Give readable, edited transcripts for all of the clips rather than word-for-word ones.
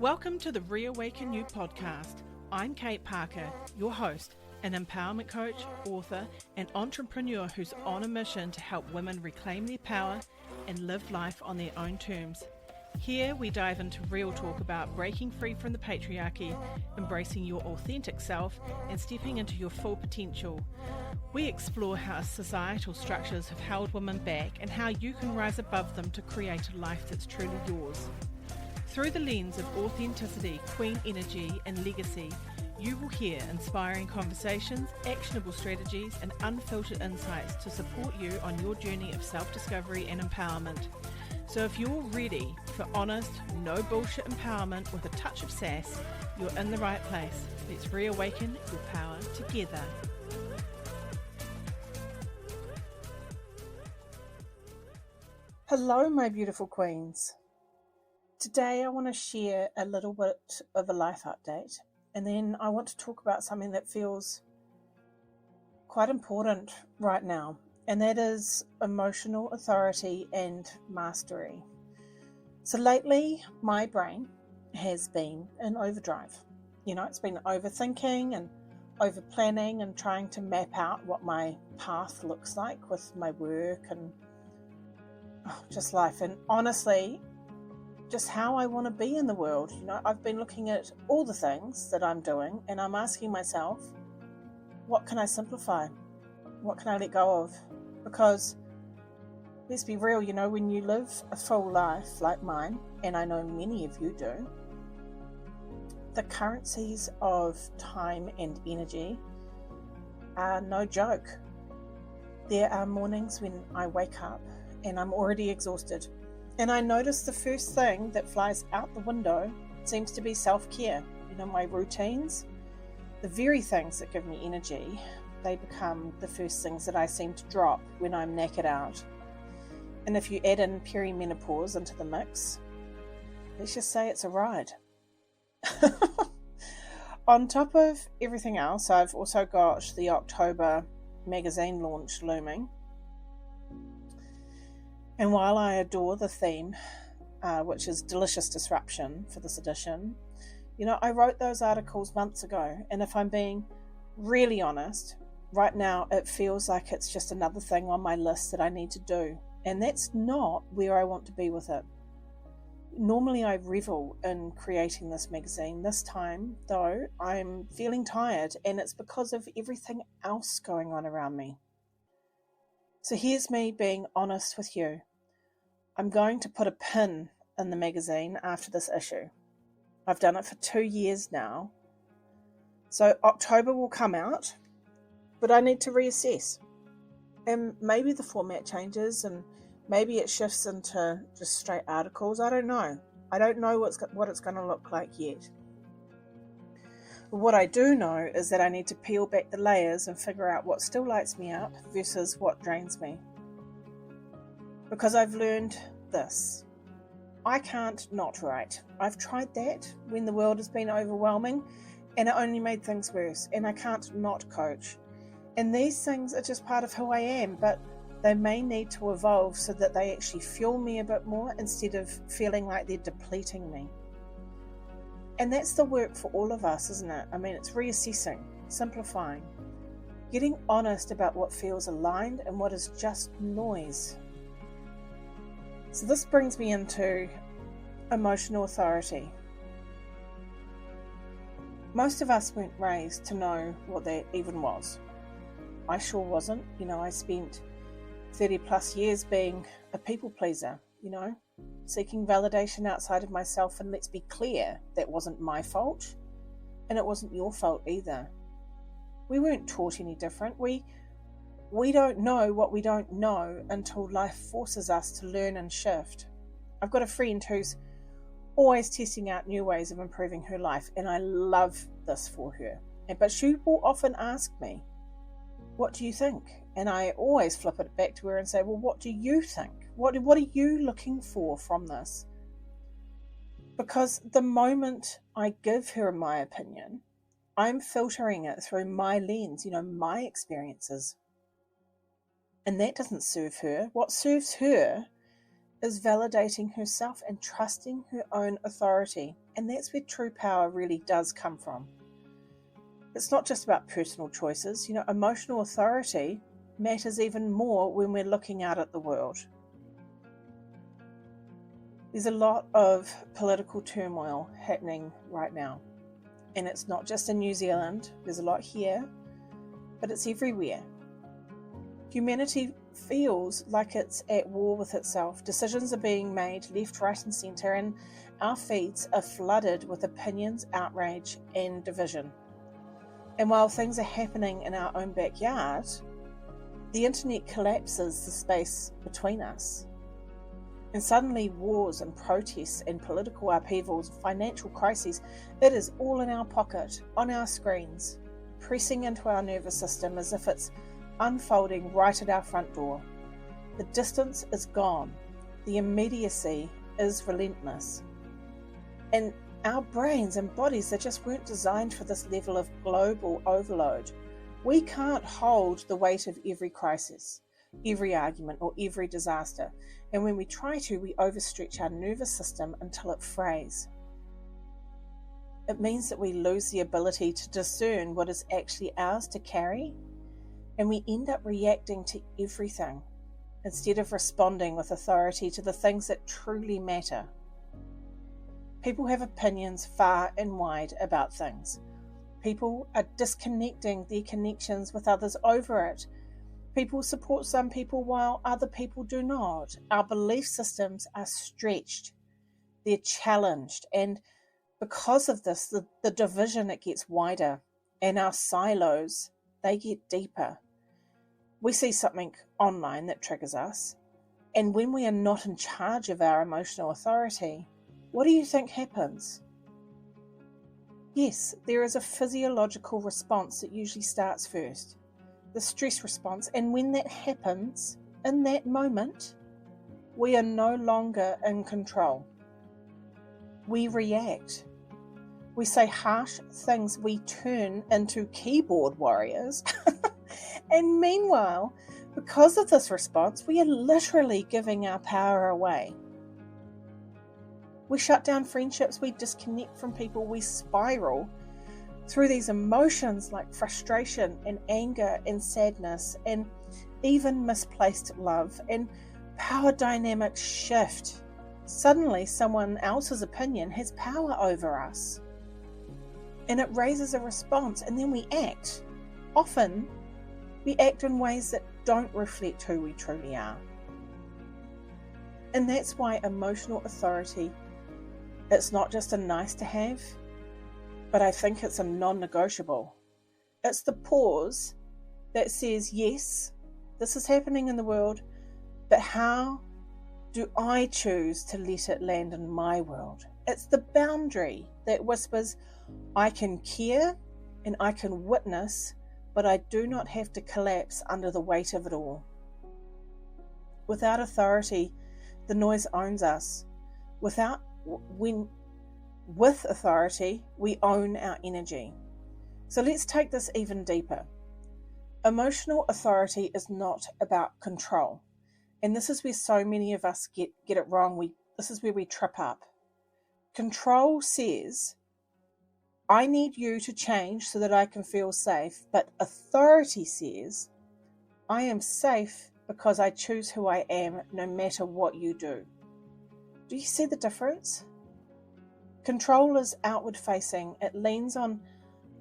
Welcome to the Reawaken You podcast. I'm Kate Parker, your host, an empowerment coach, author, and entrepreneur who's on a mission to help women reclaim their power and live life on their own terms. Here we dive into real talk about breaking free from the patriarchy, embracing your authentic self, and stepping into your full potential. We explore how societal structures have held women back and how you can rise above them to create a life that's truly yours. Through the lens of authenticity, queen energy, and legacy, you will hear inspiring conversations, actionable strategies, and unfiltered insights to support you on your journey of self-discovery and empowerment. So if you're ready for honest, no bullshit empowerment with a touch of sass, you're in the right place. Let's reawaken your power together. Hello, my beautiful queens. Today I want to share a little bit of a life update, and then I want to talk about something that feels quite important right now, and that is emotional authority and mastery. So lately my brain has been in overdrive. It's been overthinking and over planning and trying to map out what my path looks like with my work and just life, and honestly just how I want to be in the world. I've been looking at all the things that I'm doing and I'm asking myself, what can I simplify? What can I let go of? Because let's be real, when you live a full life like mine, and I know many of you do, the currencies of time and energy are no joke. There are mornings when I wake up and I'm already exhausted. And I notice the first thing that flies out the window seems to be self-care. My routines, the very things that give me energy, they become the first things that I seem to drop when I'm knackered out. And if you add in perimenopause into the mix, let's just say it's a ride. On top of everything else, I've also got the October magazine launch looming. And while I adore the theme, which is delicious disruption for this edition, I wrote those articles months ago. And if I'm being really honest, right now it feels like it's just another thing on my list that I need to do. And that's not where I want to be with it. Normally I revel in creating this magazine. This time, though, I'm feeling tired, and it's because of everything else going on around me. So here's me being honest with you. I'm going to put a pin in the magazine after this issue. I've done it for 2 years now. So October will come out, but I need to reassess. And maybe the format changes and maybe it shifts into just straight articles. I don't know. I don't know what it's going to look like yet. But what I do know is that I need to peel back the layers and figure out what still lights me up versus what drains me. Because I've learned this. I can't not write. I've tried that when the world has been overwhelming and it only made things worse. And I can't not coach. And these things are just part of who I am, but they may need to evolve so that they actually fuel me a bit more instead of feeling like they're depleting me. And that's the work for all of us, isn't it? It's reassessing, simplifying, getting honest about what feels aligned and what is just noise. So this brings me into emotional authority. Most of us weren't raised to know what that even was. I sure wasn't. I spent 30 plus years being a people pleaser, seeking validation outside of myself. And let's be clear, that wasn't my fault, and it wasn't your fault either. We weren't taught any different. We don't know what we don't know until life forces us to learn and shift. I've got a friend who's always testing out new ways of improving her life, and I love this for her. But she will often ask me, what do you think? And I always flip it back to her and say, well, what do you think? What are you looking for from this? Because the moment I give her my opinion, I'm filtering it through my lens, my experiences. And that doesn't serve her. What serves her is validating herself and trusting her own authority. And that's where true power really does come from. It's not just about personal choices. Emotional authority matters even more when we're looking out at the world. There's a lot of political turmoil happening right now. And it's not just in New Zealand. There's a lot here, but it's everywhere. Humanity feels like it's at war with itself. Decisions are being made left, right, and centre, and our feeds are flooded with opinions, outrage, and division. And while things are happening in our own backyard, the internet collapses the space between us. And suddenly wars and protests and political upheavals, financial crises, it is all in our pocket, on our screens, pressing into our nervous system as if it's unfolding right at our front door. The distance is gone. The immediacy is relentless. And our brains and bodies, they just weren't designed for this level of global overload. We can't hold the weight of every crisis, every argument, or every disaster. And when we try to, we overstretch our nervous system until it frays. It means that we lose the ability to discern what is actually ours to carry, and we end up reacting to everything instead of responding with authority to the things that truly matter. People have opinions far and wide about things. People are disconnecting their connections with others over it. People support some people while other people do not. Our belief systems are stretched. They're challenged. And because of this, the division, it gets wider. And our silos, they get deeper. We see something online that triggers us. And when we are not in charge of our emotional authority, what do you think happens? Yes, there is a physiological response that usually starts first, the stress response. And when that happens, in that moment, we are no longer in control. We react. We say harsh things. We turn into keyboard warriors. And meanwhile, because of this response, we are literally giving our power away. We shut down friendships, we disconnect from people, we spiral through these emotions like frustration and anger and sadness and even misplaced love, and power dynamics shift. Suddenly, someone else's opinion has power over us, and it raises a response, and then we act. Often, we act in ways that don't reflect who we truly are. And that's why emotional authority, it's not just a nice to have, but I think it's a non-negotiable. It's the pause that says, yes, this is happening in the world, but how do I choose to let it land in my world? It's the boundary that whispers, I can care and I can witness, but I do not have to collapse under the weight of it all. Without authority, the noise owns us. With authority, we own our energy. So let's take this even deeper. Emotional authority is not about control. And this is where so many of us get it wrong. This is where we trip up. Control says, I need you to change so that I can feel safe. But authority says, I am safe because I choose who I am no matter what you do. Do you see the difference? Control is outward facing. It leans on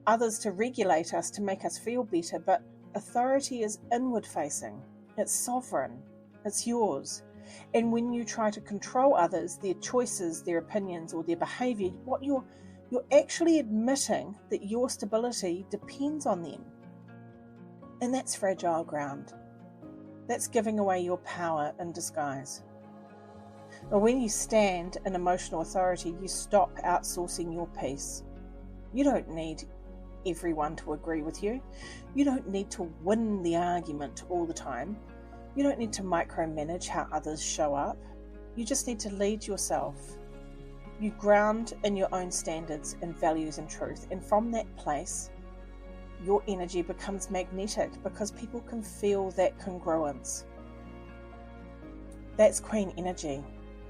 others to regulate us, to make us feel better. But authority is inward facing. It's sovereign. It's yours. And when you try to control others, their choices, their opinions, or their behavior, what you're actually admitting that your stability depends on them. And that's fragile ground. That's giving away your power in disguise. But when you stand in emotional authority, you stop outsourcing your peace. You don't need everyone to agree with you. You don't need to win the argument all the time. You don't need to micromanage how others show up. You just need to lead yourself. You ground in your own standards and values and truth. And from that place, your energy becomes magnetic because people can feel that congruence. That's queen energy.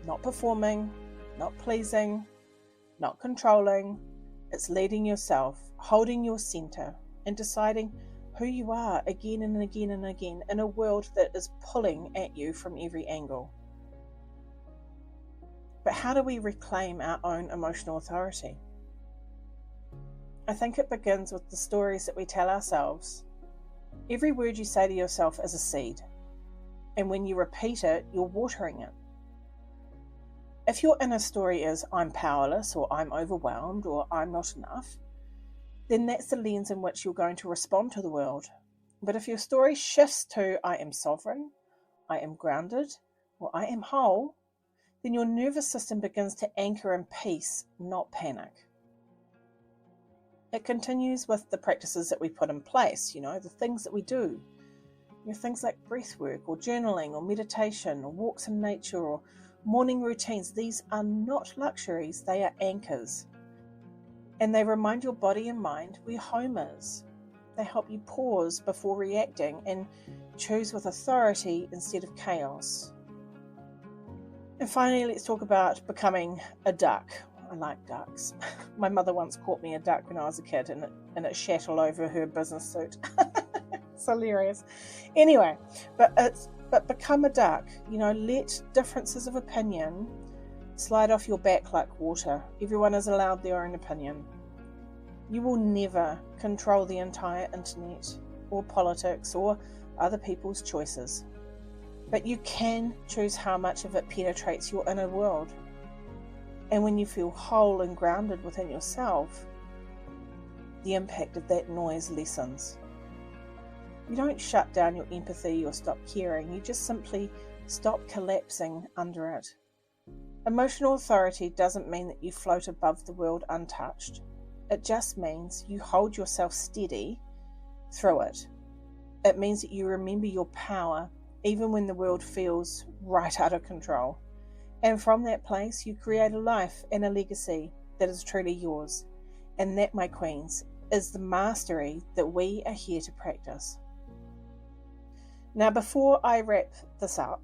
Not performing, not pleasing, not controlling. It's leading yourself, holding your center, and deciding who you are again and again and again in a world that is pulling at you from every angle. But how do we reclaim our own emotional authority? I think it begins with the stories that we tell ourselves. Every word you say to yourself is a seed, and when you repeat it, you're watering it. If your inner story is, I'm powerless, or I'm overwhelmed, or I'm not enough, then that's the lens in which you're going to respond to the world. But if your story shifts to, I am sovereign, I am grounded, or I am whole, then your nervous system begins to anchor in peace, not panic. It continues with the practices that we put in place, the things that we do. Things like breath work, or journaling, or meditation, or walks in nature, or morning routines. These are not luxuries, they are anchors. And they remind your body and mind where home is. They help you pause before reacting and choose with authority instead of chaos. And finally, let's talk about becoming a duck. I like ducks. My mother once caught me a duck when I was a kid, and it shat all over her business suit. It's hilarious. Anyway, but become a duck. Let differences of opinion slide off your back like water. Everyone is allowed their own opinion. You will never control the entire internet or politics or other people's choices. But you can choose how much of it penetrates your inner world. And when you feel whole and grounded within yourself, the impact of that noise lessens. You don't shut down your empathy or stop caring. You just simply stop collapsing under it. Emotional authority doesn't mean that you float above the world untouched. It just means you hold yourself steady through it. It means that you remember your power even when the world feels right out of control. And from that place, you create a life and a legacy that is truly yours. And that, my queens, is the mastery that we are here to practice. Now, before I wrap this up,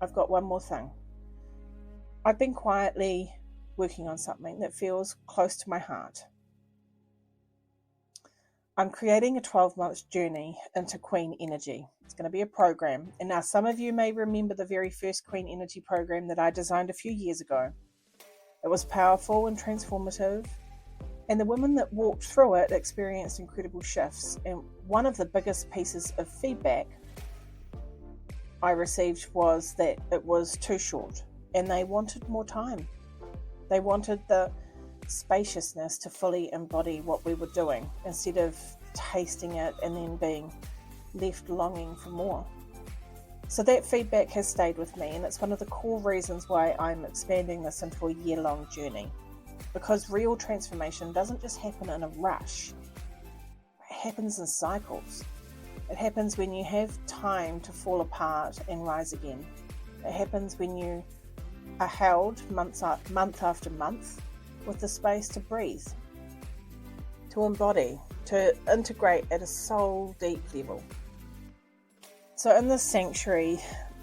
I've got one more thing. I've been quietly working on something that feels close to my heart. I'm creating a 12-month journey into Queen Energy. It's going to be a program. And now some of you may remember the very first Queen Energy program that I designed a few years ago. It was powerful and transformative. And the women that walked through it experienced incredible shifts. And one of the biggest pieces of feedback I received was that it was too short and they wanted more time. They wanted the spaciousness to fully embody what we were doing instead of tasting it and then being left longing for more. So that feedback has stayed with me, and it's one of the core reasons why I'm expanding this into a year-long journey, because real transformation doesn't just happen in a rush. It happens in cycles. It happens when you have time to fall apart and rise again. It happens when you are held month after month with the space to breathe, to embody, to integrate at a soul deep level. So in this sanctuary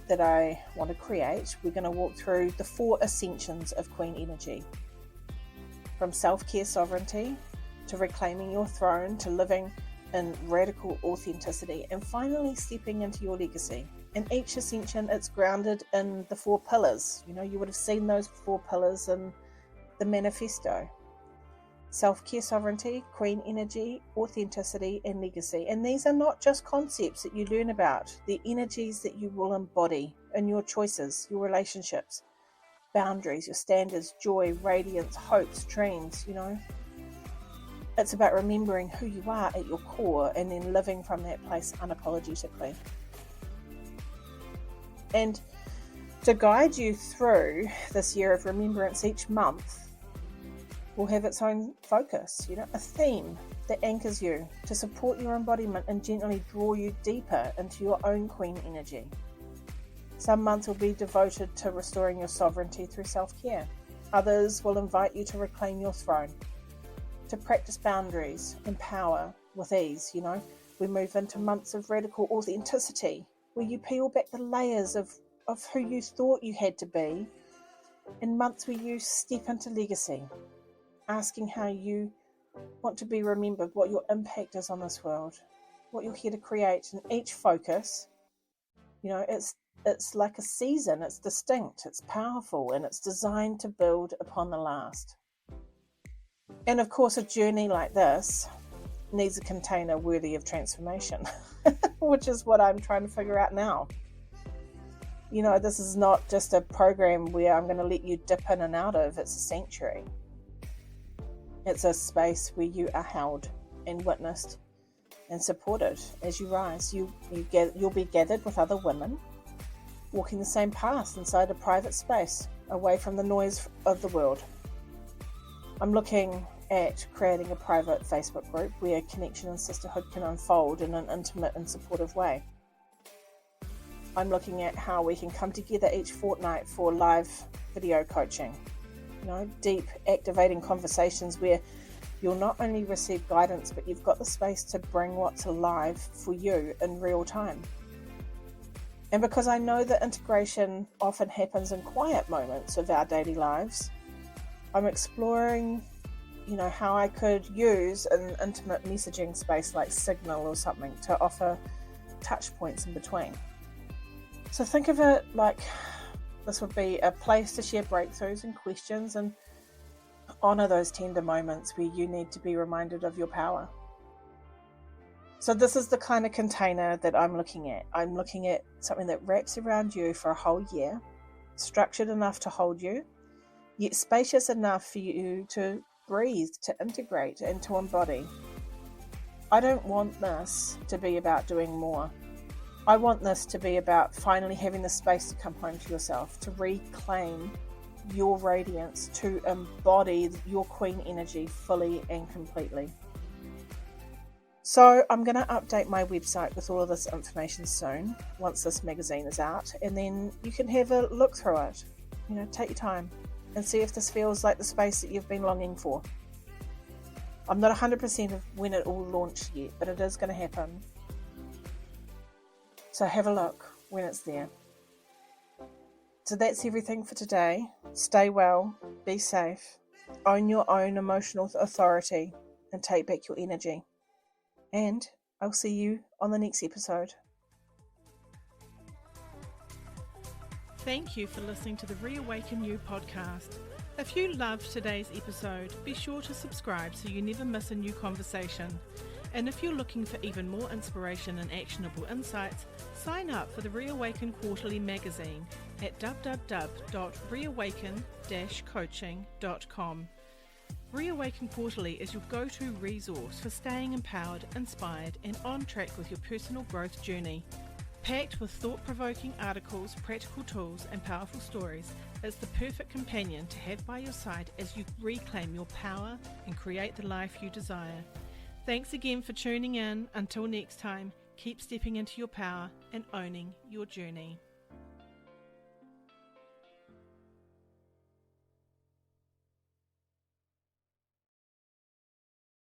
that I want to create, we're going to walk through the 4 ascensions of Queen Energy. From self-care sovereignty, to reclaiming your throne, to living in radical authenticity, and finally stepping into your legacy. In each ascension, it's grounded in the 4 pillars. You would have seen those 4 pillars in the manifesto. Self-care sovereignty, Queen Energy, authenticity, and legacy. And these are not just concepts that you learn about. They're energies that you will embody in your choices, your relationships, boundaries, your standards, joy, radiance, hopes, dreams, It's about remembering who you are at your core and then living from that place unapologetically. And to guide you through this year of remembrance, each month will have its own focus, a theme that anchors you to support your embodiment and gently draw you deeper into your own Queen Energy. Some months will be devoted to restoring your sovereignty through self-care. Others will invite you to reclaim your throne, to practice boundaries and power with ease. We move into months of radical authenticity, where you peel back the layers of of who you thought you had to be, in months where you step into legacy, asking how you want to be remembered, what your impact is on this world, what you're here to create. And each focus, it's like a season. It's distinct, it's powerful, and it's designed to build upon the last. And of course, a journey like this needs a container worthy of transformation, which is what I'm trying to figure out now. This is not just a program where I'm going to let you dip in and out of. It's a sanctuary. It's a space where you are held and witnessed and supported as you rise. You'll be gathered with other women walking the same path inside a private space, away from the noise of the world. I'm looking at creating a private Facebook group where connection and sisterhood can unfold in an intimate and supportive way. I'm looking at how we can come together each fortnight for live video coaching, deep, activating conversations where you'll not only receive guidance, but you've got the space to bring what's alive for you in real time. And because I know that integration often happens in quiet moments of our daily lives, I'm exploring, how I could use an intimate messaging space like Signal or something to offer touch points in between. So think of it like this would be a place to share breakthroughs and questions and honor those tender moments where you need to be reminded of your power. So this is the kind of container that I'm looking at. I'm looking at something that wraps around you for a whole year, structured enough to hold you, yet spacious enough for you to breathe, to integrate, and to embody. I don't want this to be about doing more. I want this to be about finally having the space to come home to yourself, to reclaim your radiance, to embody your queen energy fully and completely. So I'm going to update my website with all of this information soon, once this magazine is out, and then you can have a look through it. Take your time and see if this feels like the space that you've been longing for. I'm not 100% of when it will launch yet, but it is going to happen. So have a look when it's there. So that's everything for today. Stay well, be safe, own your own emotional authority, and take back your energy. And I'll see you on the next episode. Thank you for listening to the Reawaken You podcast. If you loved today's episode, be sure to subscribe so you never miss a new conversation. And if you're looking for even more inspiration and actionable insights, sign up for the Reawaken Quarterly magazine at www.reawaken-coaching.com. Reawaken Quarterly is your go-to resource for staying empowered, inspired, and on track with your personal growth journey. Packed with thought-provoking articles, practical tools, and powerful stories, it's the perfect companion to have by your side as you reclaim your power and create the life you desire. Thanks again for tuning in. Until next time, keep stepping into your power and owning your journey.